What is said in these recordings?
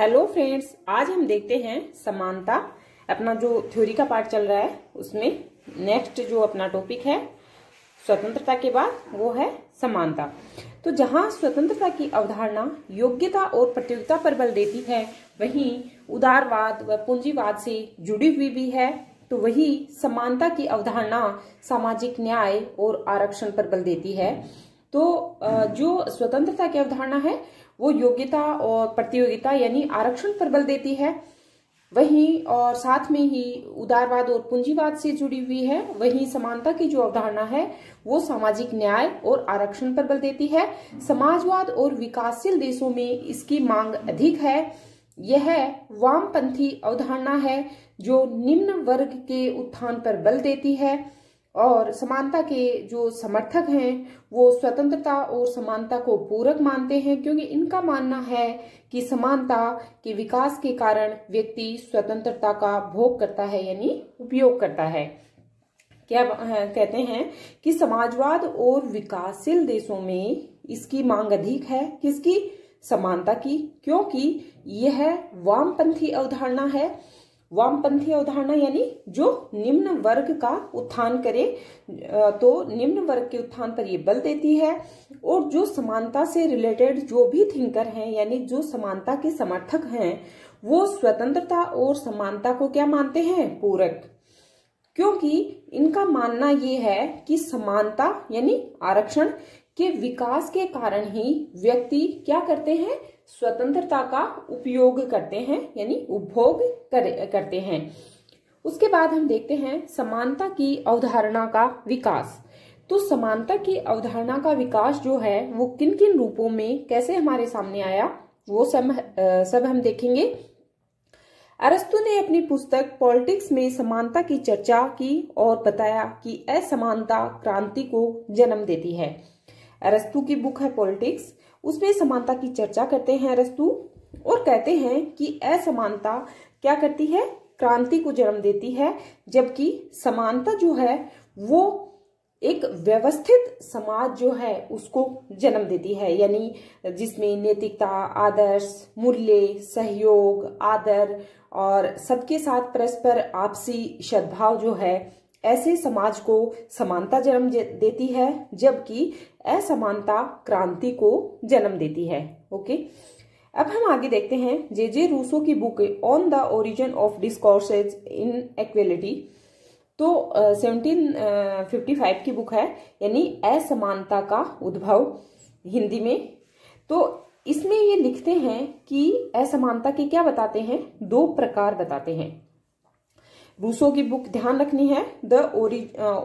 Hello friends, आज हम देखते हैं समानता। अपना जो थ्योरी का पार्ट चल रहा है उसमें नेक्स्ट जो अपना टॉपिक है स्वतंत्रता के बाद वो है समानता। तो जहां स्वतंत्रता की अवधारणा योग्यता और प्रतियोगिता पर बल देती है, वहीं उदारवाद व पूंजीवाद से जुड़ी हुई भी है। तो वही समानता की अवधारणा सामाजिक न्याय और आरक्षण पर बल देती है। तो जो स्वतंत्रता की अवधारणा है वो योग्यता और प्रतियोगिता यानी आरक्षण पर बल देती है, वहीं और साथ में ही उदारवाद और पूंजीवाद से जुड़ी हुई है। वहीं समानता की जो अवधारणा है वो सामाजिक न्याय और आरक्षण पर बल देती है। समाजवाद और विकासशील देशों में इसकी मांग अधिक है। यह वामपंथी अवधारणा है जो निम्न वर्ग के उत्थान पर बल देती है। और समानता के जो समर्थक हैं वो स्वतंत्रता और समानता को पूरक मानते हैं, क्योंकि इनका मानना है कि समानता के विकास के कारण व्यक्ति स्वतंत्रता का भोग करता है यानी उपयोग करता है। क्या कहते हैं कि समाजवाद और विकासशील देशों में इसकी मांग अधिक है। किसकी? समानता की, क्योंकि यह वामपंथी अवधारणा है। वामपंथी अवधारणा यानी जो निम्न वर्ग का उत्थान करे, तो निम्न वर्ग के उत्थान पर ये बल देती है। और जो समानता से रिलेटेड जो भी थिंकर हैं यानी जो समानता के समर्थक हैं, वो स्वतंत्रता और समानता को क्या मानते हैं? पूरक। क्योंकि इनका मानना ये है कि समानता यानी आरक्षण के विकास के कारण ही व्यक्ति क्या करते हैं? स्वतंत्रता का उपयोग करते हैं यानी उपभोग करते हैं। उसके बाद हम देखते हैं समानता की अवधारणा का विकास। तो समानता की अवधारणा का विकास जो है वो किन किन रूपों में कैसे हमारे सामने आया वो सब हम देखेंगे। अरस्तु ने अपनी पुस्तक पॉलिटिक्स में समानता की चर्चा की और बताया कि असमानता क्रांति को जन्म देती है। अरस्तु की बुक है पॉलिटिक्स, उसमें समानता की चर्चा करते हैं अरस्तु और कहते हैं कि असमानता क्या करती है? क्रांति को जन्म देती है। जबकि समानता जो है वो एक व्यवस्थित समाज जो है उसको जन्म देती है, यानी जिसमें नैतिकता, आदर्श, मूल्य, सहयोग, आदर और सबके साथ परस्पर आपसी सद्भाव जो है, ऐसे समाज को समानता जन्म देती है। जबकि असमानता क्रांति को जन्म देती है। ओके, अब हम आगे देखते हैं जे रूसो की book on the origin of discourses in equality. तो 1755 की बुक है, यानी असमानता का उद्भव हिंदी में। तो इसमें ये लिखते हैं कि असमानता के क्या बताते हैं? 2 प्रकार बताते हैं। रूसो की बुक ध्यान रखनी है,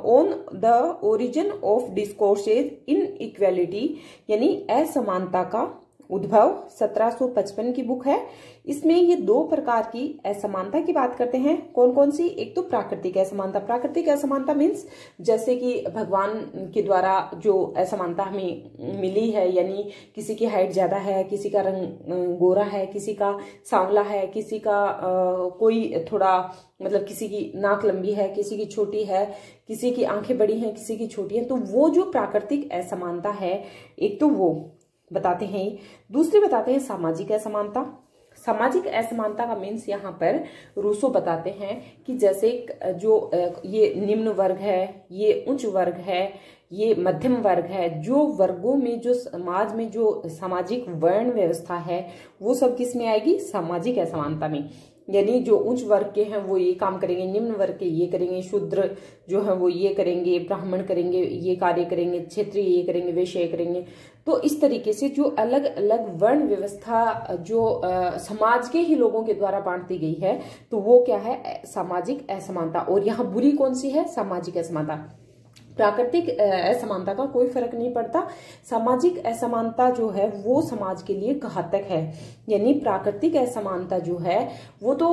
on the origin of discourses in equality यानी असमानता का उद्भव, 1755 की बुक है। इसमें ये 2 प्रकार की असमानता की बात करते हैं। कौन कौन सी? एक तो प्राकृतिक असमानता। प्राकृतिक असमानता मीन्स जैसे कि भगवान के द्वारा जो असमानता हमें मिली है, यानी किसी की हाइट ज्यादा है, किसी का रंग गोरा है, किसी का सांवला है, किसी का कोई थोड़ा मतलब किसी की नाक लंबी है, किसी की छोटी है, किसी की आंखें बड़ी हैं, किसी की छोटी हैं। तो वो जो प्राकृतिक असमानता है, एक तो वो बताते हैं। दूसरी बताते हैं सामाजिक असमानता। सामाजिक असमानता का मीन्स यहाँ पर रूसो बताते हैं कि जैसे जो ये निम्न वर्ग है, ये उच्च वर्ग है, ये मध्यम वर्ग है, जो वर्गों में जो समाज में जो सामाजिक वर्ण व्यवस्था है वो सब किस में आएगी? सामाजिक असमानता में। यानी जो उच्च वर्ग के हैं वो ये काम करेंगे, निम्न वर्ग के ये करेंगे, शूद्र जो है वो ये करेंगे, ब्राह्मण करेंगे ये कार्य करेंगे, क्षेत्रीय ये करेंगे, वैश्य ये करेंगे। तो इस तरीके से जो अलग अलग वर्ण व्यवस्था जो समाज के ही लोगों के द्वारा बांट दी गई है, तो वो क्या है? सामाजिक असमानता। और यहाँ बुरी कौन सी है? सामाजिक असमानता। प्राकृतिक असमानता का कोई फर्क नहीं पड़ता। सामाजिक असमानता जो है वो समाज के लिए घातक है। यानी प्राकृतिक असमानता जो है वो तो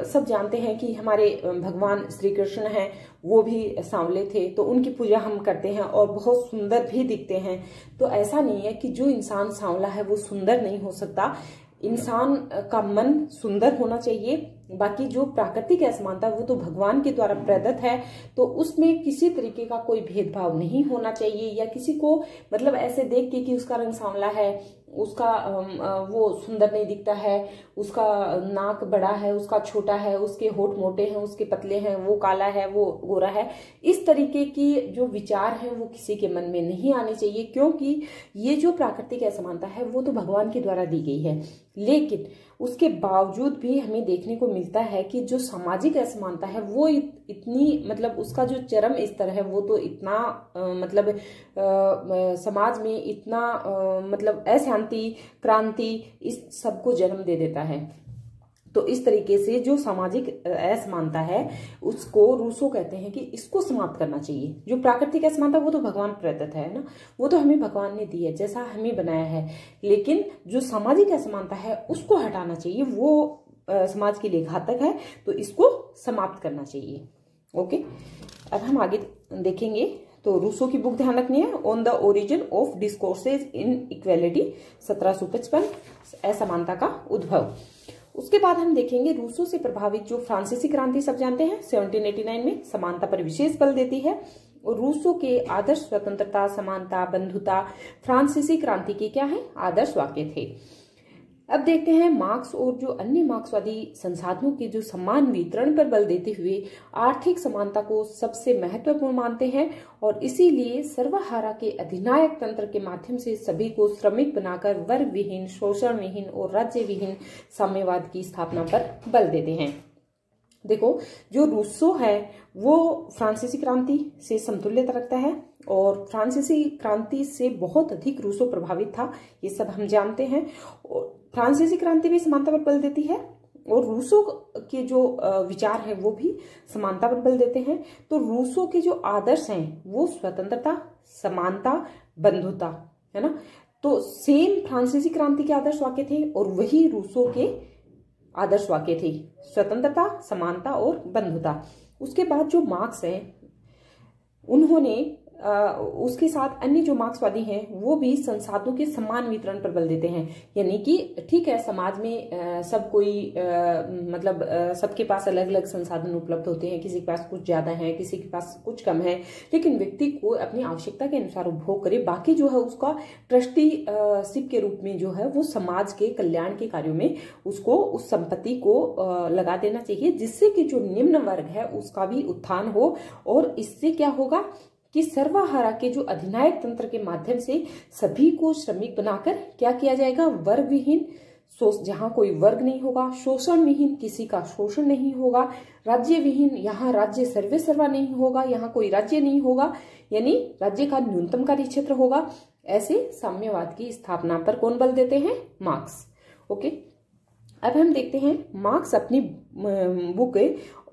सब जानते हैं कि हमारे भगवान श्री कृष्ण हैं, वो भी सांवले थे, तो उनकी पूजा हम करते हैं और बहुत सुंदर भी दिखते हैं। तो ऐसा नहीं है कि जो इंसान सांवला है वो सुंदर नहीं हो सकता। इंसान का मन सुंदर होना चाहिए, बाकी जो प्राकृतिक असमानता वो तो भगवान के द्वारा प्रदत्त है, तो उसमें किसी तरीके का कोई भेदभाव नहीं होना चाहिए, या किसी को मतलब ऐसे देख के कि उसका रंग सांवला है, उसका वो सुंदर नहीं दिखता है, उसका नाक बड़ा है, उसका छोटा है, उसके होठ मोटे हैं, उसके पतले हैं, वो काला है, वो गोरा है, इस तरीके की जो विचार है वो किसी के मन में नहीं आने चाहिए। क्योंकि ये जो प्राकृतिक असमानता है वो तो भगवान के द्वारा दी गई है, लेकिन उसके बावजूद भी हमें देखने को मिलता है कि जो सामाजिक असमानता है वो इतनी मतलब उसका जो चरम स्तर है वो तो इतना मतलब समाज में इतना मतलब अशांति, क्रांति, इस सब को जन्म दे देता है। तो इस तरीके से जो सामाजिक असमानता है उसको रूसो कहते हैं कि इसको समाप्त करना चाहिए। जो प्राकृतिक असमानता वो तो भगवान प्रदत्त है ना, वो तो हमें भगवान ने दी है, जैसा हमें बनाया है, लेकिन जो सामाजिक असमानता है उसको हटाना चाहिए, वो समाज के लिए घातक है, तो इसको समाप्त करना चाहिए। ओके, अब हम आगे देखेंगे। तो रूसो की बुक ध्यान रखनी है, on the origin of discourses in equality, 1755, असमानता का उद्भव। उसके बाद हम देखेंगे रूसो से प्रभावित जो फ्रांसीसी क्रांति सब जानते हैं 1789 में समानता पर विशेष बल देती है, और रूसो के आदर्श स्वतंत्रता, समानता, बंधुता फ्रांसीसी क्रांति के क्या है आदर्श वाक्य थे। अब देखते हैं मार्क्स और जो अन्य मार्क्सवादी संसाधनों के जो समान वितरण पर बल देते हुए आर्थिक समानता को सबसे महत्वपूर्ण मानते हैं, और इसीलिए सर्वहारा के अधिनायक तंत्र के माध्यम से सभी को श्रमिक बनाकर वर्ग विहीन, शोषण विहीन और राज्य विहीन साम्यवाद की स्थापना पर बल देते हैं। देखो, जो रूसो है वो फ्रांसीसी क्रांति से समतुल्यता रखता है, और फ्रांसीसी क्रांति से बहुत अधिक रूसो प्रभावित था, ये सब हम जानते हैं। और फ्रांसीसी क्रांति भी समानता पर बल देती है, और रूसो के जो विचार है वो भी समानता पर बल देते हैं। तो रूसो के जो आदर्श हैं वो स्वतंत्रता, समानता, बंधुता है ना, तो सेम फ्रांसीसी क्रांति के आदर्श वाक्य थे, और वही रूसो के आदर्श वाक्य थे, स्वतंत्रता, समानता और बंधुता। उसके बाद जो मार्क्स हैं उन्होंने उसके साथ अन्य जो मार्क्सवादी हैं वो भी संसाधनों के समान वितरण पर बल देते हैं। यानी कि ठीक है, समाज में सब कोई मतलब सबके पास अलग अलग संसाधन उपलब्ध होते हैं, किसी के पास कुछ ज्यादा है, किसी के पास कुछ कम है, लेकिन व्यक्ति को अपनी आवश्यकता के अनुसार उपभोग करे, बाकी जो है उसका ट्रस्टीशिप के रूप में जो है वो समाज के कल्याण के कार्यों में उसको उस संपत्ति को लगा देना चाहिए, जिससे कि जो निम्न वर्ग है उसका भी उत्थान हो। और इससे क्या होगा कि सर्वहारा के जो अधिनायक तंत्र के माध्यम से सभी को श्रमिक बनाकर क्या किया जाएगा, वर्ग विहीन, जहां कोई वर्ग नहीं होगा, शोषण विहीन, किसी का शोषण नहीं होगा, राज्य विहीन, यहाँ राज्य सर्वे सर्वा नहीं होगा, यहाँ कोई राज्य नहीं होगा, यानी राज्य का न्यूनतम कार्य क्षेत्र होगा। ऐसे साम्यवाद की स्थापना पर कौन बल देते हैं, मार्क्स। ओके, अब हम देखते हैं मार्क्स अपनी बुक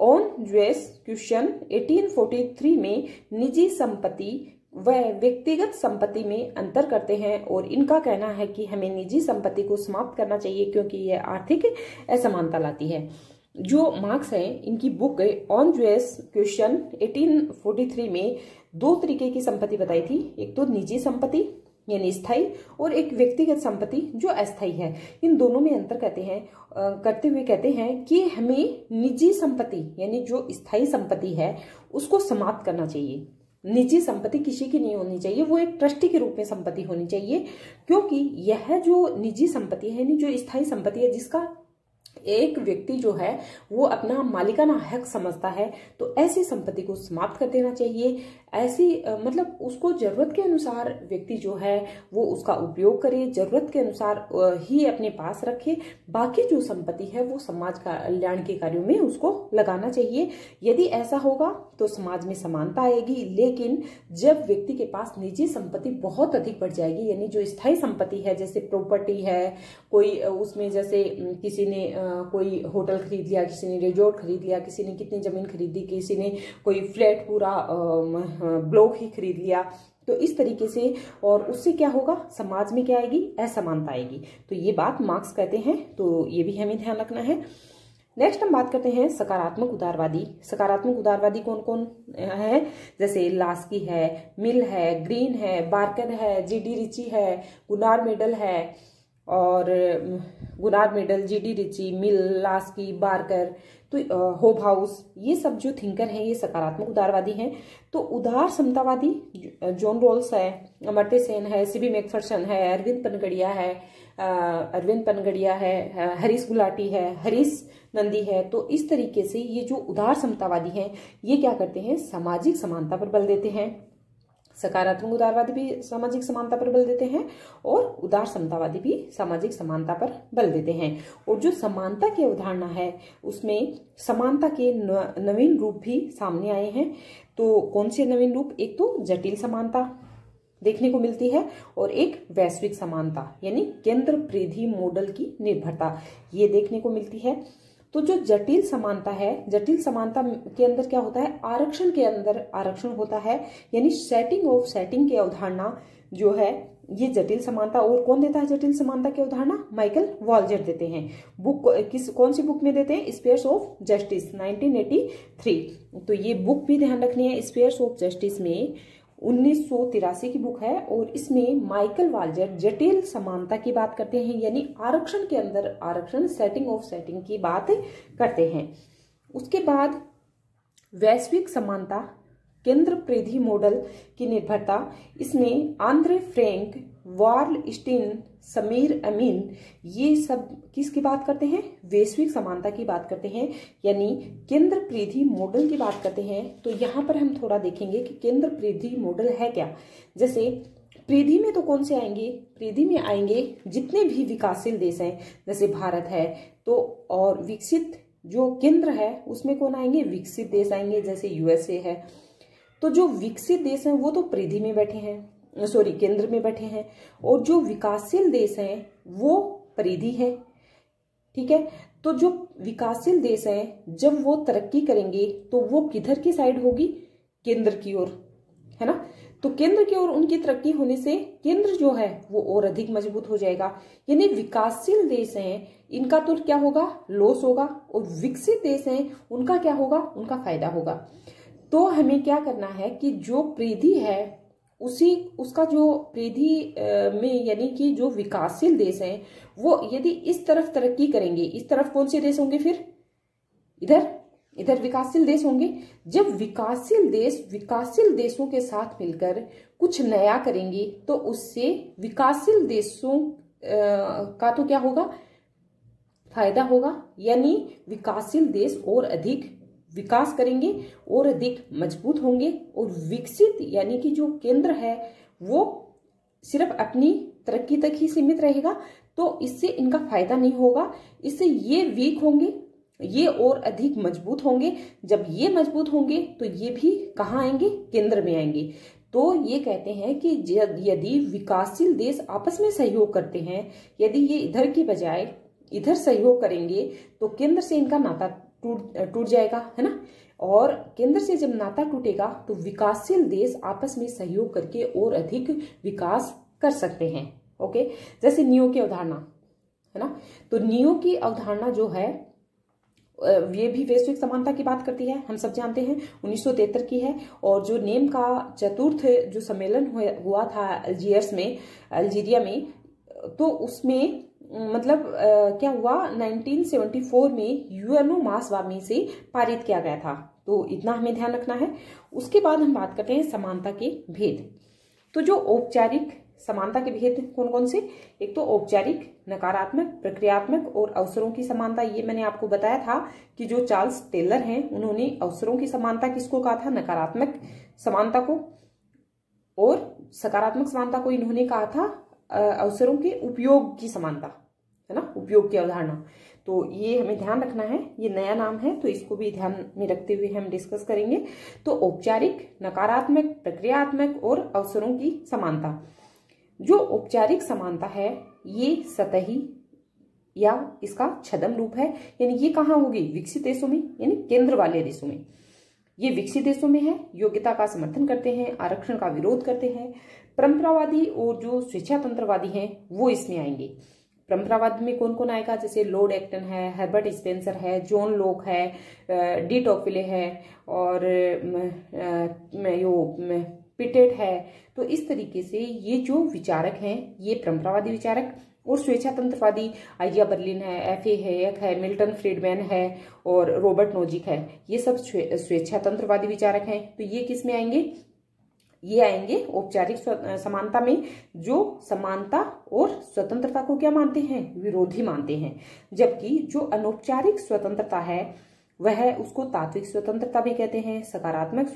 ऑन ज्यूइश क्वेश्चन 1843 में निजी संपत्ति व व्यक्तिगत संपत्ति में अंतर करते हैं, और इनका कहना है कि हमें निजी संपत्ति को समाप्त करना चाहिए क्योंकि यह आर्थिक असमानता लाती है। जो मार्क्स है इनकी बुक ऑन ज्यूइश क्वेश्चन 1843 में दो तरीके की संपत्ति बताई थी, एक तो निजी संपत्ति यानी स्थायी, और एक व्यक्तिगत संपत्ति जो अस्थायी है। इन दोनों में अंतर करते हुए कहते हैं कि हमें निजी संपत्ति यानी जो स्थायी संपत्ति है उसको समाप्त करना चाहिए। निजी संपत्ति किसी की नहीं होनी चाहिए, वो एक ट्रस्टी के रूप में संपत्ति होनी चाहिए, क्योंकि यह जो निजी संपत्ति है यानी जो स्थायी संपत्ति है जिसका एक व्यक्ति जो है वो अपना मालिकाना हक समझता है, तो ऐसी संपत्ति को समाप्त कर देना चाहिए। ऐसी मतलब उसको जरूरत के अनुसार व्यक्ति जो है वो उसका उपयोग करे, जरूरत के अनुसार ही अपने पास रखे, बाकी जो संपत्ति है वो समाज कल्याण के कार्यों में उसको लगाना चाहिए। यदि ऐसा होगा तो समाज में समानता आएगी। लेकिन जब व्यक्ति के पास निजी संपत्ति बहुत अधिक बढ़ जाएगी, यानी जो स्थायी संपत्ति है जैसे प्रॉपर्टी है, कोई उसमें जैसे किसी ने कोई होटल खरीद लिया, किसी ने रिजॉर्ट खरीद लिया, किसी ने कितनी जमीन खरीदी, किसी ने कोई फ्लैट पूरा ब्लॉक ही खरीद लिया, तो इस तरीके से, और उससे क्या होगा, समाज में क्या आएगी, असमानता आएगी। तो ये बात मार्क्स कहते हैं, तो ये भी हमें ध्यान रखना है। नेक्स्ट हम बात करते हैं सकारात्मक उदारवादी। सकारात्मक उदारवादी कौन कौन है, जैसे लास्की है, मिल है, ग्रीन है, बार्कर है, जीडी रिची है, गुनार मेडल है, और गुनार्ड मेडल, जीडी रिची, मिल, लास्की, बार्कर, तो होबहाउस, ये सब जो थिंकर हैं ये सकारात्मक उदारवादी हैं। तो उदार समतावादी जॉन रॉल्स है, अमर्त्य सेन है, सीबी मैकफरसन है, अरविंद पनगड़िया है, हरीश गुलाटी है, हरीश नंदी है। तो इस तरीके से ये जो उदार समतावादी हैं ये क्या करते हैं, सामाजिक समानता पर बल देते हैं। सकारात्मक उदारवादी भी सामाजिक समानता पर बल देते हैं और उदार समतावादी भी सामाजिक समानता पर बल देते हैं। और जो समानता की अवधारणा है उसमें समानता के नवीन रूप भी सामने आए हैं। तो कौन से नवीन रूप, एक तो जटिल समानता देखने को मिलती है और एक वैश्विक समानता यानी केंद्र परिधि मॉडल की निर्भरता ये देखने को मिलती है। तो जो जटिल समानता है, जटिल समानता के अंदर क्या होता है, आरक्षण के अंदर आरक्षण होता है, यानी सेटिंग ऑफ सेटिंग की अवधारणा जो है ये जटिल समानता। और कौन देता है जटिल समानता की अवधारणा, माइकल वाल्जर देते हैं। बुक कौन सी बुक में देते हैं, स्पेयर्स ऑफ जस्टिस 1983। तो ये बुक भी ध्यान रखनी है, स्पेयर्स ऑफ जस्टिस में 1983 की बुक है और इसमें माइकल वाल्जर जटिल समानता की बात करते हैं, यानी आरक्षण के अंदर आरक्षण, सेटिंग ऑफ सेटिंग की बात करते हैं। उसके बाद वैश्विक समानता, केंद्र परिधि मॉडल की निर्भरता, इसमें आंद्रे फ्रैंक, वार्ल स्टीन, समीर अमीन ये सब किसकी बात करते हैं, वैश्विक समानता की बात करते हैं, यानी केंद्र परिधि मॉडल की बात करते हैं। तो यहाँ पर हम थोड़ा देखेंगे कि केंद्र परिधि मॉडल है क्या। जैसे परिधि में तो कौन से आएंगे, परिधि में आएंगे जितने भी विकासशील देश हैं, जैसे भारत है तो, और विकसित जो केंद्र है उसमें कौन आएंगे, विकसित देश आएंगे, जैसे यूएसए है। तो जो विकसित देश हैं वो तो परिधि में बैठे हैं, सॉरी केंद्र में बैठे हैं, और जो विकासशील देश हैं वो परिधि है। ठीक है, तो जो विकासशील देश हैं जब वो तरक्की करेंगे तो वो किधर की साइड होगी, केंद्र की ओर, है ना। तो केंद्र की ओर उनकी तरक्की होने से केंद्र जो है वो और अधिक मजबूत हो जाएगा। यानी विकासशील देश हैं इनका तो क्या होगा, लॉस होगा, और विकसित देश हैं उनका क्या होगा, उनका फायदा होगा। तो हमें क्या करना है कि जो परिधि है उसका जो परिधि में यानी कि जो विकासशील देश हैं वो यदि इस तरफ तरक्की करेंगे, इस तरफ कौन से देश होंगे, फिर इधर विकासशील देश होंगे। जब विकासशील देश विकासशील देशों के साथ मिलकर कुछ नया करेंगे तो उससे विकासशील देशों का तो क्या होगा, फायदा होगा। यानी विकासशील देश और अधिक विकास करेंगे और अधिक मजबूत होंगे, और विकसित यानी कि जो केंद्र है वो सिर्फ अपनी तरक्की तक ही सीमित रहेगा, तो इससे इनका फायदा नहीं होगा। इससे ये वीक होंगे, ये और अधिक मजबूत होंगे। जब ये मजबूत होंगे तो ये भी कहाँ आएंगे, केंद्र में आएंगे। तो ये कहते हैं कि यदि विकासशील देश आपस में सहयोग करते हैं, यदि ये इधर की बजाय इधर सहयोग करेंगे तो केंद्र से इनका नाता टूट जाएगा, है ना। और केंद्र से जब नाता टूटेगा तो विकासशील देश आपस में सहयोग करके और अधिक विकास कर सकते हैं। ओके, जैसे नियो की अवधारणा, है ना। तो नियो की अवधारणा जो है ये भी वैश्विक समानता की बात करती है, हम सब जानते हैं 1973 की है। और जो नेम का चतुर्थ जो सम्मेलन हुआ था अल्जीरिया में, तो उसमें मतलब क्या हुआ, 1974 में यूएनओ महासभा से पारित किया गया था। तो इतना हमें ध्यान रखना है। उसके बाद हम बात करते हैं समानता के भेद। तो जो औपचारिक समानता के भेद कौन कौन से, एक तो औपचारिक, नकारात्मक, प्रक्रियात्मक और अवसरों की समानता। ये मैंने आपको बताया था कि जो चार्ल्स टेलर हैं उन्होंने अवसरों की समानता किसको कहा था, नकारात्मक समानता को, और सकारात्मक समानता को इन्होंने कहा था अवसरों के उपयोग की समानता, है ना, उपयोग की अवधारणा। तो ये हमें ध्यान रखना है, ये नया नाम है तो इसको भी ध्यान में रखते हुए हम डिस्कस करेंगे। तो औपचारिक, नकारात्मक, प्रक्रियात्मक और अवसरों की समानता। जो औपचारिक समानता है ये सतही या इसका छद्म रूप है, यानी ये कहाँ होगी, विकसित देशों में, यानी केंद्र वाले देशों में। ये विकसित देशों में है, योग्यता का समर्थन करते हैं, आरक्षण का विरोध करते हैं। परंपरावादी और जो स्वेच्छातंत्रवादी हैं वो इसमें आएंगे। परंपरावाद में कौन कौन आएगा, जैसे लॉर्ड एक्टन है, हर्बर्ट स्पेंसर है, जॉन लॉक है, डी टॉकविले है, और पिटेट है। तो इस तरीके से ये जो विचारक हैं ये परंपरावादी विचारक। और स्वेच्छातंत्रवादी आइजा बर्लिन है, एफ.ए. हैयक है, मिल्टन फ्रीडमैन है और रॉबर्ट नोजिक है। ये सब स्वेच्छातंत्रवादी विचारक हैं। तो ये किस में आएंगे? ये आएंगे औपचारिक समानता में, जो समानता और स्वतंत्रता को क्या मानते हैं? विरोधी मानते हैं। जबकि जो अनौपचारिक स्वतंत्रता है वह उसको तात्विक स्वतंत्रता भी कहते हैं, सकारात्मक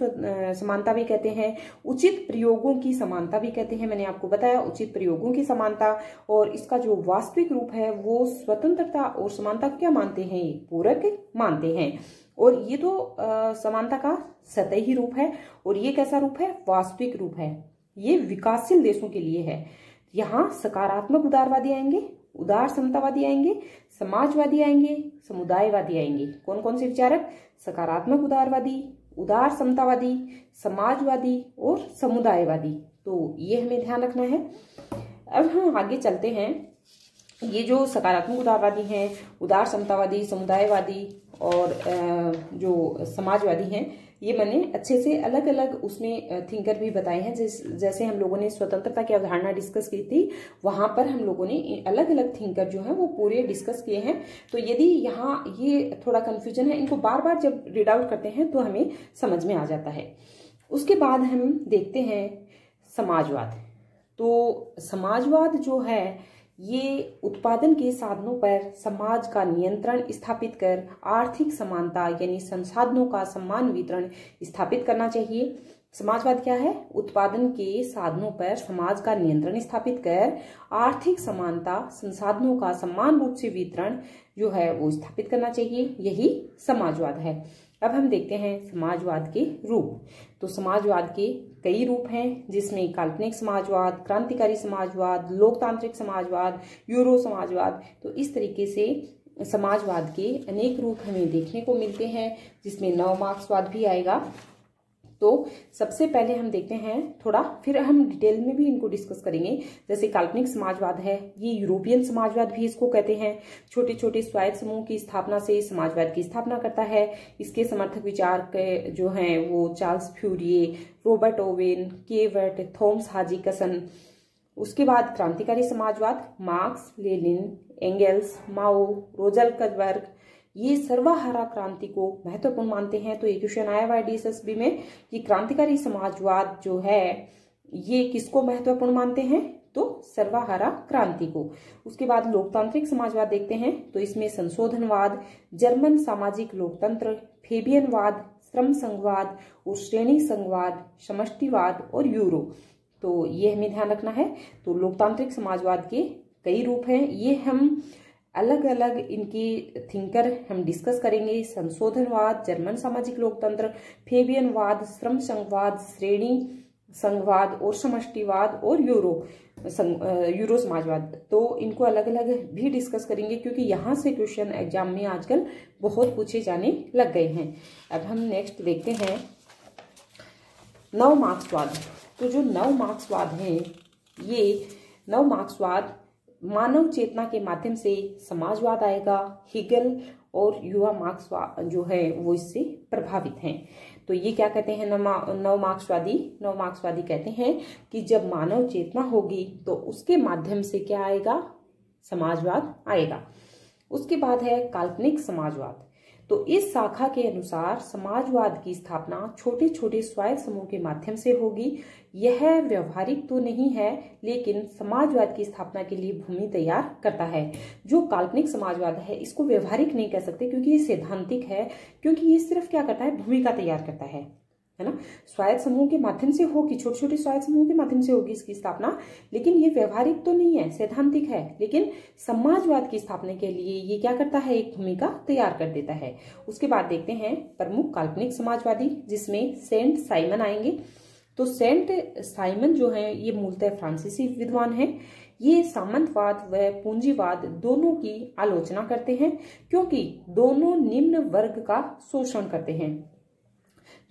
समानता भी कहते हैं, उचित प्रयोगों की समानता भी कहते हैं। मैंने आपको बताया उचित प्रयोगों की समानता, और इसका जो वास्तविक रूप है वो स्वतंत्रता और समानता क्या मानते हैं? पूरक मानते हैं। और ये तो समानता का सतही रूप है, और ये कैसा रूप है? वास्तविक रूप है। ये विकासशील देशों के लिए है। यहाँ सकारात्मक उदारवादी आएंगे, उदार समतावादी आएंगे, समाजवादी आएंगे, समुदायवादी आएंगे। कौन कौन से विचारक? सकारात्मक उदारवादी, उदार समतावादी, समाजवादी और समुदायवादी। तो ये हमें ध्यान रखना है। अब हम आगे चलते हैं। ये जो सकारात्मक उदारवादी हैं, उदार समतावादी, समुदायवादी और जो समाजवादी हैं, ये मैंने अच्छे से अलग अलग उसमें थिंकर भी बताए हैं। जैसे हम लोगों ने स्वतंत्रता की अवधारणा डिस्कस की थी, वहां पर हम लोगों ने अलग अलग थिंकर जो है वो पूरे डिस्कस किए हैं। तो यदि यहाँ ये थोड़ा कंफ्यूजन है, इनको बार बार जब रीड आउट करते हैं तो हमें समझ में आ जाता है। उसके बाद हम देखते हैं समाजवाद। तो समाजवाद जो है ये उत्पादन के साधनों पर समाज का नियंत्रण स्थापित कर आर्थिक समानता यानी संसाधनों का समान वितरण स्थापित करना चाहिए। समाजवाद क्या है? उत्पादन के साधनों पर समाज का नियंत्रण स्थापित कर आर्थिक समानता, संसाधनों का समान रूप से वितरण जो है वो स्थापित करना चाहिए। यही समाजवाद है। अब हम देखते हैं समाजवाद के रूप। तो समाजवाद के कई रूप हैं, जिसमें काल्पनिक समाजवाद, क्रांतिकारी समाजवाद, लोकतांत्रिक समाजवाद, यूरो समाजवाद। तो इस तरीके से समाजवाद के अनेक रूप हमें देखने को मिलते हैं, जिसमें नव मार्क्सवाद भी आएगा। तो सबसे पहले हम देखते हैं थोड़ा, फिर हम डिटेल में भी इनको डिस्कस करेंगे। जैसे काल्पनिक समाजवाद है, ये यूरोपियन समाजवाद भी इसको कहते हैं। छोटे छोटे स्वायत्त समूह की स्थापना से समाजवाद की स्थापना करता है। इसके समर्थक विचार के जो हैं वो Charles Fourier, Robert oven, केवर्ट, Thomas हाजिकसन। उसके बाद क्रांतिकारी समाजवाद, मार्क्स, लेनिन, एंगेल्स, माओ, रोजलकबर्ग, ये सर्वहारा क्रांति को महत्वपूर्ण मानते हैं। तो ये क्वेश्चन आया हुआ है DSSB में कि क्रांतिकारी समाजवाद जो है ये किसको महत्वपूर्ण मानते हैं? तो सर्वहारा क्रांति को। उसके बाद लोकतांत्रिक समाजवाद देखते हैं। तो इसमें संशोधनवाद, जर्मन सामाजिक लोकतंत्र, फेबियनवाद, श्रम संघवाद और श्रेणी संघवाद, समष्टिवाद और यूरो। तो ये हमें ध्यान रखना है। तो लोकतांत्रिक समाजवाद के कई रूप हैं, ये हम अलग अलग इनकी थिंकर हम डिस्कस करेंगे। संशोधनवाद, जर्मन सामाजिक लोकतंत्र, फेबियनवाद, श्रम संघवाद, श्रेणी संघवाद और समष्टिवाद और यूरो समाजवाद। तो इनको अलग अलग भी डिस्कस करेंगे, क्योंकि यहाँ से क्वेश्चन एग्जाम में आजकल बहुत पूछे जाने लग गए हैं। अब हम नेक्स्ट देखते हैं नव मार्क्सवाद। तो जो नव मार्क्सवाद है, ये नव मार्क्सवाद मानव चेतना के माध्यम से समाजवाद आएगा। हिगल और युवा मार्क्सवाद जो है वो इससे प्रभावित हैं। तो ये क्या कहते हैं? नव मार्क्सवादी कहते हैं कि जब मानव चेतना होगी तो उसके माध्यम से क्या आएगा? समाजवाद आएगा। उसके बाद है काल्पनिक समाजवाद। तो इस शाखा के अनुसार समाजवाद की स्थापना छोटे छोटे स्वायत्त समूह के माध्यम से होगी। यह व्यवहारिक तो नहीं है, लेकिन समाजवाद की स्थापना के लिए भूमि तैयार करता है। जो काल्पनिक समाजवाद है इसको व्यवहारिक नहीं कह सकते, क्योंकि ये सैद्धांतिक है। क्योंकि ये सिर्फ क्या करता है? भूमिका तैयार करता है ना। स्वायत्त समूह के माध्यम से होगी, छोटे छोटे स्वायत्त समूह के माध्यम से होगी इसकी स्थापना, लेकिन ये व्यवहारिक तो नहीं है, सैद्धांतिक है। लेकिन समाजवाद की स्थापना के लिए ये क्या करता है? एक भूमिका तैयार कर देता है। उसके बाद देखते हैं प्रमुख काल्पनिक समाजवादी, जिसमें सेंट साइमन आएंगे। तो सेंट साइमन जो है ये मूलतः फ्रांसीसी विद्वान है। ये सामंतवाद व पूंजीवाद दोनों की आलोचना करते हैं, क्योंकि दोनों निम्न वर्ग का शोषण करते हैं।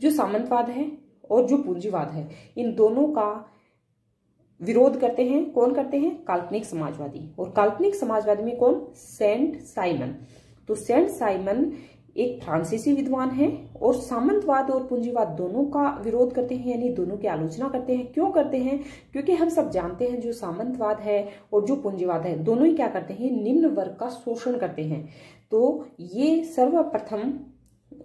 जो सामंतवाद है और जो पूंजीवाद है, इन दोनों का विरोध करते हैं। कौन करते हैं? काल्पनिक समाजवादी। और काल्पनिक समाजवाद में कौन? Saint Simon. तो सेंट साइमन एक फ्रांसीसी विद्वान हैं और सामंतवाद और पूंजीवाद दोनों का विरोध करते हैं, यानी दोनों की आलोचना करते हैं। क्यों करते हैं? क्योंकि हम सब जानते हैं जो सामंतवाद है और जो पूंजीवाद है दोनों ही क्या करते हैं, निम्न वर्ग का शोषण करते हैं। तो ये सर्वप्रथम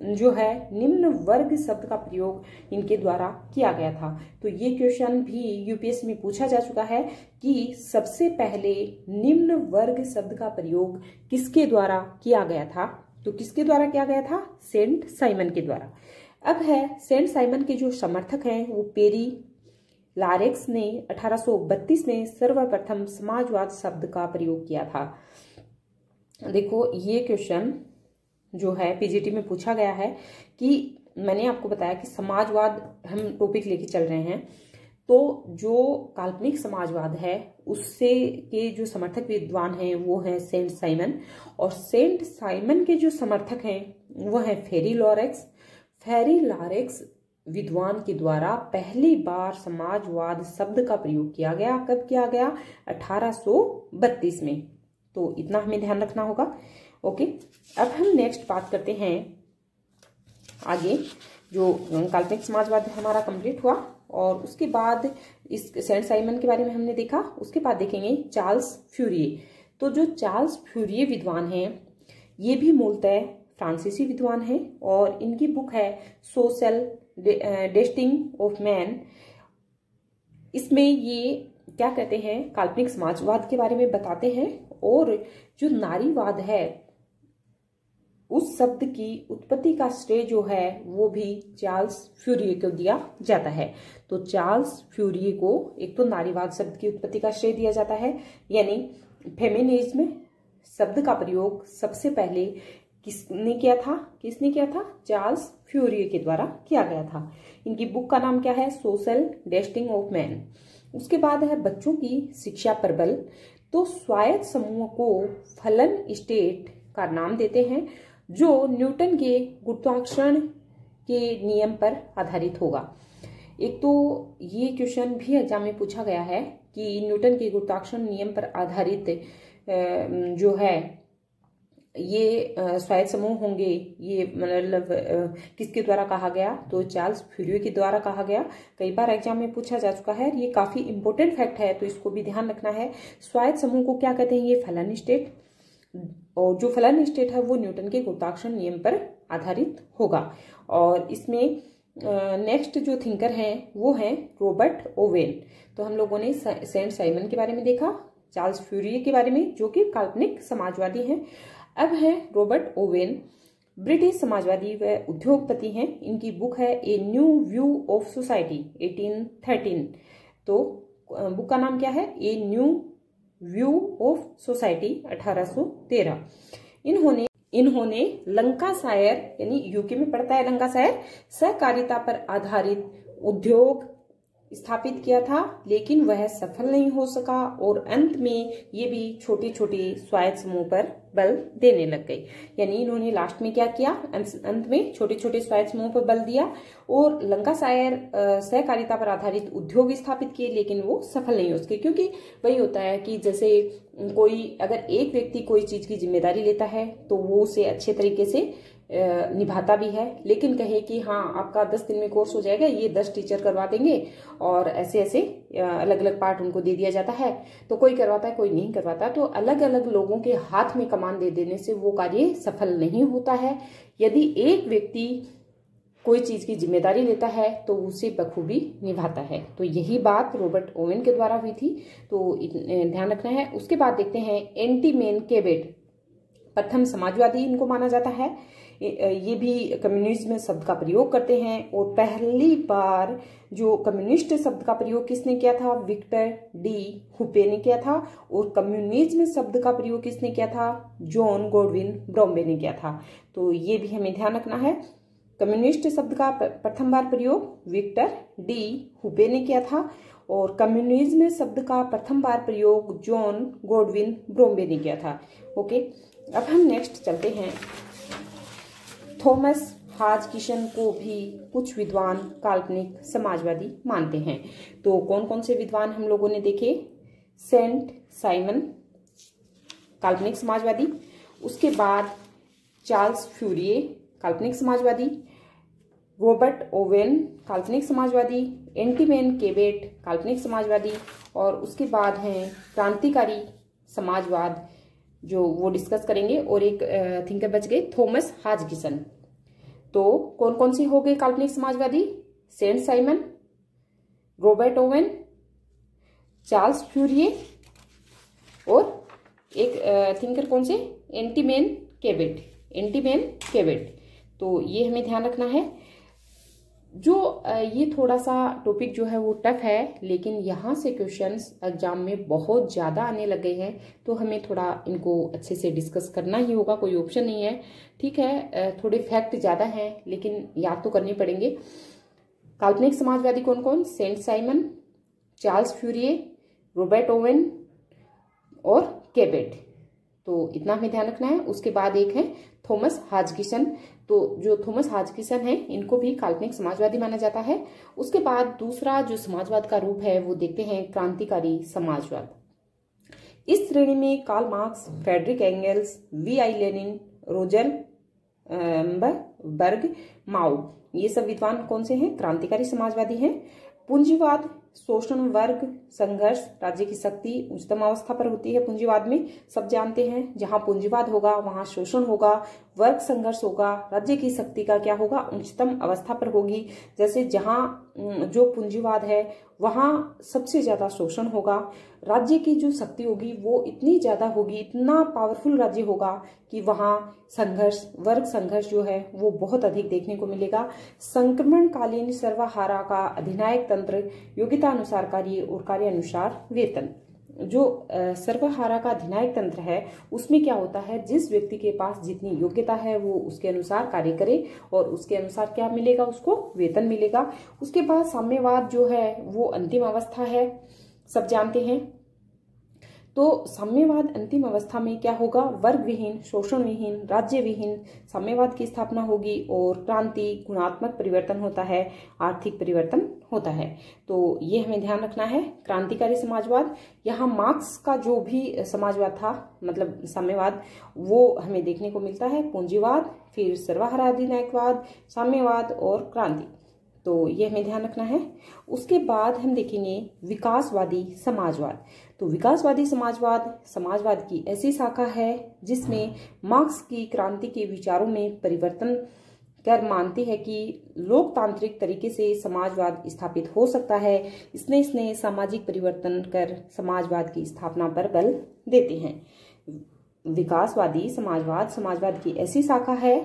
जो है निम्न वर्ग शब्द का प्रयोग इनके द्वारा किया गया था। तो ये क्वेश्चन भी यूपीएससी में पूछा जा चुका है कि सबसे पहले निम्न वर्ग शब्द का प्रयोग किसके द्वारा किया गया था। तो किसके द्वारा किया गया था? सेंट साइमन के द्वारा। अब है सेंट साइमन के जो समर्थक हैं वो पेरी लारेक्स ने 1832 में सर्वप्रथम समाजवाद शब्द का प्रयोग किया था। देखो ये क्वेश्चन जो है पीजीटी में पूछा गया है कि मैंने आपको बताया कि समाजवाद हम टॉपिक लेके चल रहे हैं, तो जो काल्पनिक समाजवाद है उससे के जो समर्थक विद्वान हैं वो है सेंट साइमन, और सेंट साइमन के जो समर्थक हैं वो है फेरी लॉरेक्स। फेरी लॉरेक्स विद्वान के द्वारा पहली बार समाजवाद शब्द का प्रयोग किया गया। कब किया गया? 1832 में। तो इतना हमें ध्यान रखना होगा। ओके, अब हम नेक्स्ट बात करते हैं आगे। जो काल्पनिक समाजवाद हमारा कंप्लीट हुआ और उसके बाद इस सेंट साइमन के बारे में हमने देखा। उसके बाद देखेंगे चार्ल्स फ्यूरिये। तो जो चार्ल्स फ्यूरिये विद्वान हैं ये भी मूलतः फ्रांसीसी विद्वान हैं और इनकी बुक है सोशल डेस्टिंग ऑफ मैन। इसमें ये क्या कहते हैं, काल्पनिक समाजवाद के बारे में बताते हैं और जो नारीवाद है उस शब्द की उत्पत्ति का श्रेय जो है वो भी चार्ल्स फ्यूरिये को दिया जाता है। तो चार्ल्स फ्यूरिये को एक तो नारीवाद शब्द की उत्पत्ति का श्रेय दिया जाता है, यानी फेमिनिज्म शब्द का प्रयोग सबसे पहले किसने किया था? चार्ल्स फ्यूरिये के द्वारा किया गया था। इनकी बुक का नाम क्या है? Social destiny of man. उसके बाद है बच्चों की शिक्षा पर बल। तो स्वायत्त समूह को फलन स्टेट का नाम देते हैं जो न्यूटन के गुरुत्वाकर्षण के नियम पर आधारित होगा। एक तो ये क्वेश्चन भी एग्जाम में पूछा गया है कि न्यूटन के गुरुत्वाकर्षण नियम पर आधारित जो है ये स्वायत्त समूह होंगे, ये मतलब किसके द्वारा कहा गया? तो चार्ल्स फ्यूरिये के द्वारा कहा गया। कई बार एग्जाम में पूछा जा चुका है, ये काफी इंपॉर्टेंट फैक्ट है तो इसको भी ध्यान रखना है। स्वायत्त समूह को क्या कहते हैं? ये फलन स्टेट, और जो फलन स्टेट है वो न्यूटन के गुरुत्वाकर्षण नियम पर आधारित होगा। और इसमें नेक्स्ट जो थिंकर हैं वो हैं रॉबर्ट ओवेन। तो हम लोगों ने सेंट साइमन के बारे में देखा, चार्ल्स फ्यूरिये के बारे में जो कि काल्पनिक समाजवादी हैं। अब है रॉबर्ट ओवेन, ब्रिटिश समाजवादी व उद्योगपति हैं। इनकी बुक है a new view of society 1813। तो बुक का नाम क्या है? A new view of society 1813। इन्होंने लंकाशायर, यानी यूके में पड़ता है लंकाशायर, सहकारिता पर आधारित उद्योग स्थापित किया था, लेकिन वह सफल नहीं हो सका और अंत में ये भी छोटे छोटे स्वायत्त समूह पर बल देने लग गए। यानी इन्होंने लास्ट में क्या किया? अंत में छोटे छोटे स्वायत्त समूह पर बल दिया और लंकाशायर सहकारिता पर आधारित उद्योग स्थापित किए, लेकिन वो सफल नहीं हो सके। क्योंकि वही होता है कि जैसे कोई अगर एक व्यक्ति कोई चीज की जिम्मेदारी लेता है तो वो उसे अच्छे तरीके से निभाता भी है, लेकिन कहे कि हाँ आपका 10 दिन में कोर्स हो जाएगा, ये 10 टीचर करवा देंगे और ऐसे ऐसे अलग अलग पार्ट उनको दे दिया जाता है, तो कोई करवाता है कोई नहीं करवाता। तो अलग अलग लोगों के हाथ में कमान दे देने से वो कार्य सफल नहीं होता है। यदि एक व्यक्ति कोई चीज की जिम्मेदारी लेता है तो उसे बखूबी निभाता है। तो यही बात रॉबर्ट ओवेन के द्वारा हुई थी, तो ध्यान रखना है। उसके बाद देखते हैं एंटी मैन केबेट, प्रथम समाजवादी इनको माना जाता है। ये भी कम्युनिज्म शब्द का प्रयोग करते हैं और पहली बार जो कम्युनिस्ट शब्द का प्रयोग किसने किया था? विक्टर डी हुपे ने किया था। और कम्युनिज्म शब्द का प्रयोग किसने किया था? जॉन गॉडविन ब्रोम्बे ने किया था। तो ये भी हमें ध्यान रखना है। कम्युनिस्ट शब्द का प्रथम बार प्रयोग विक्टर डी हुपे ने किया था और कम्युनिज्म शब्द का प्रथम बार प्रयोग जॉन गॉडविन ब्रोम्बे ने किया था। ओके, अब हम नेक्स्ट चलते हैं। थॉमस हाज किशन को भी कुछ विद्वान काल्पनिक समाजवादी मानते हैं। तो कौन कौन से विद्वान हम लोगों ने देखे? सेंट साइमन काल्पनिक समाजवादी, उसके बाद चार्ल्स फ्यूरिये काल्पनिक समाजवादी, रॉबर्ट ओवेन काल्पनिक समाजवादी, एंटीमेन केवेट काल्पनिक समाजवादी, और उसके बाद हैं क्रांतिकारी समाजवाद जो वो डिस्कस करेंगे, और एक थिंकर बच गए थॉमस हाजकिसन। तो कौन कौन सी हो गए काल्पनिक समाजवादी? Saint Simon, Robert Owen, Charles Fourier, और एक थिंकर कौन से? एंटीमेन केवेट। तो ये हमें ध्यान रखना है। जो ये थोड़ा सा टॉपिक जो है वो टफ है, लेकिन यहाँ से क्वेश्चंस एग्जाम में बहुत ज़्यादा आने लगे हैं, तो हमें थोड़ा इनको अच्छे से डिस्कस करना ही होगा, कोई ऑप्शन नहीं है। ठीक है, थोड़े फैक्ट ज़्यादा हैं लेकिन याद तो करने पड़ेंगे। काल्पनिक समाजवादी कौन कौन? Saint Simon, Charles Fourier, Robert Owen और केवेट। तो इतना हमें ध्यान रखना है। उसके बाद एक है थॉमस हाजकिसन। तो जो थॉमस हाजकिसन है इनको भी काल्पनिक समाजवादी माना जाता है। उसके बाद दूसरा जो समाजवाद का रूप है वो देखते हैं क्रांतिकारी समाजवाद। इस श्रेणी में Karl Marx, Friedrich Engels, V.I. Lenin, Roger Berg, Mao, ये सब विद्वान कौन से हैं? क्रांतिकारी समाजवादी हैं। पूंजीवाद, शोषण, वर्ग संघर्ष, राज्य की शक्ति उच्चतम अवस्था पर होती है। पूंजीवाद में सब जानते हैं, जहां पूंजीवाद होगा वहां शोषण होगा, वर्ग संघर्ष होगा, राज्य की शक्ति का क्या होगा? उच्चतम अवस्था पर होगी। जैसे जहां जो पूंजीवाद है वहां सबसे ज्यादा शोषण होगा, राज्य की जो शक्ति होगी वो इतनी ज्यादा होगी, इतना पावरफुल राज्य होगा कि वहां संघर्ष, वर्ग संघर्ष जो है वो बहुत अधिक देखने को मिलेगा। संक्रमणकालीन सर्वहारा का अधिनायक तंत्र, योग्यता अनुसार कार्य और कार्यानुसार वेतन। जो सर्वहारा का अधिनायक तंत्र है उसमें क्या होता है? जिस व्यक्ति के पास जितनी योग्यता है वो उसके अनुसार कार्य करे और उसके अनुसार क्या मिलेगा? उसको वेतन मिलेगा। उसके बाद साम्यवाद जो है वो अंतिम अवस्था है, सब जानते हैं। तो साम्यवाद अंतिम अवस्था में क्या होगा? वर्ग विहीन, शोषण विहीन, राज्य विहीन साम्यवाद की स्थापना होगी और क्रांति, गुणात्मक परिवर्तन होता है, आर्थिक परिवर्तन होता है। तो ये हमें ध्यान रखना है। क्रांतिकारी समाजवाद, यहाँ मार्क्स का जो भी समाजवाद था मतलब साम्यवाद, वो हमें देखने को मिलता है। पूंजीवाद, फिर सर्वहारा अधिनायकवाद, साम्यवाद और क्रांति, तो ये हमें ध्यान रखना है। उसके बाद हम देखेंगे विकासवादी समाजवाद। तो विकासवादी समाजवाद की ऐसी शाखा है जिसमें मार्क्स की क्रांति के विचारों में परिवर्तन कर मानती है कि लोकतांत्रिक तरीके से समाजवाद स्थापित हो सकता है। इसने सामाजिक परिवर्तन कर समाजवाद की स्थापना पर बल देते हैं। विकासवादी समाजवाद की ऐसी शाखा है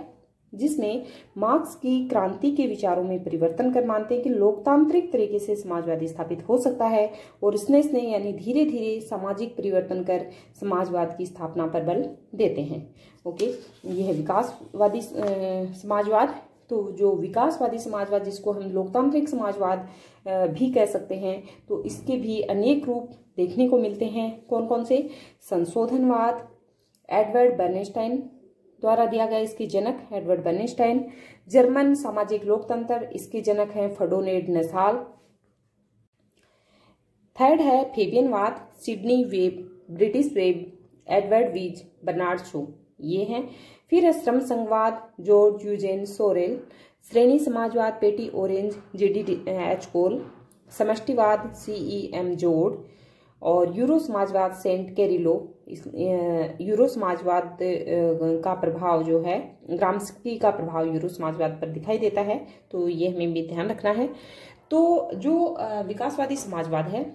जिसमें मार्क्स की क्रांति के विचारों में परिवर्तन कर मानते हैं कि लोकतांत्रिक तरीके से समाजवाद स्थापित हो सकता है और इसने यानी धीरे धीरे सामाजिक परिवर्तन कर समाजवाद की स्थापना पर बल देते हैं। ओके, ये है विकासवादी समाजवाद। तो जो विकासवादी समाजवाद जिसको हम लोकतांत्रिक समाजवाद भी कह सकते हैं, तो इसके भी अनेक रूप देखने को मिलते हैं। कौन कौन से? संशोधनवाद, एडवर्ड बर्नस्टाइन द्वारा दिया गया, इसके जनक एडवर्ड बर्नस्टाइन। जर्मन सामाजिक लोकतंत्र, इसके जनक हैं फर्डिनेंड नसाल। थर्ड है फेबियनवाद, Sidney Webb, Beatrice Webb, Edward Pease, Bernard Shaw, ये हैं। फिर है श्रम संघवाद, जॉर्ज यूजेन सोरेल। श्रेणी समाजवाद, पेटी ऑरेंज, GDH कोल। समष्टिवाद, CEM जोर्ड। और यूरो समाजवाद, सेंट कैरिलो। यूरो समाजवाद का प्रभाव जो है, ग्राम्स्की का प्रभाव यूरो समाजवाद पर दिखाई देता है, तो ये हमें भी ध्यान रखना है। तो जो विकासवादी समाजवाद है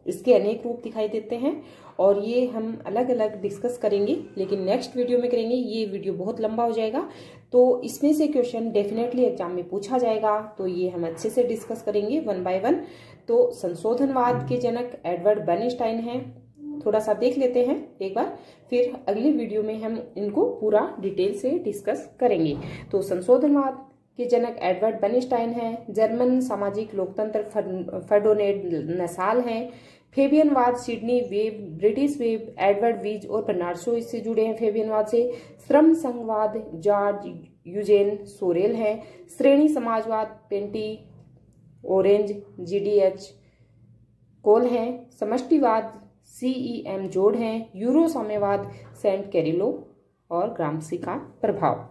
इसके अनेक रूप दिखाई देते हैं और ये हम अलग अलग डिस्कस करेंगे, लेकिन नेक्स्ट वीडियो में करेंगे। ये वीडियो बहुत लंबा हो जाएगा, तो इसमें से क्वेश्चन डेफिनेटली एग्जाम में पूछा जाएगा, तो ये हम अच्छे से डिस्कस करेंगे वन बाय वन। तो संशोधनवाद के जनक एडवर्ड बर्नस्टाइन हैं, थोड़ा सा देख लेते हैं एक बार, फिर अगले वीडियो में हम इनको पूरा डिटेल से डिस्कस करेंगे। तो संशोधनवाद के जनक एडवर्ड बर्नस्टाइन हैं। जर्मन सामाजिक लोकतंत्र फर्डिनेंड नसाल हैं। फेबियनवाद, Sidney Webb, Beatrice Webb, Edward Pease और बर्नार्ड शो इससे जुड़े हैं फेबियनवाद से। श्रम संघवाद, जॉर्ज यूजेन सोरेल हैं। श्रेणी समाजवाद, पेटी ऑरेंज, GDH कोल हैं। समष्टिवाद, CEM जोर्ड हैं। यूरो साम्यवाद, सेंट कैरिलो और ग्राम्स्की का प्रभाव।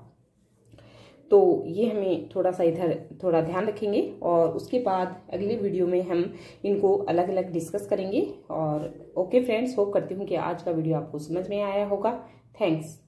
तो ये हमें थोड़ा सा इधर थोड़ा ध्यान रखेंगे और उसके बाद अगले वीडियो में हम इनको अलग अलग डिस्कस करेंगे। और ओके फ्रेंड्स, होप करती हूँ कि आज का वीडियो आपको समझ में आया होगा। थैंक्स।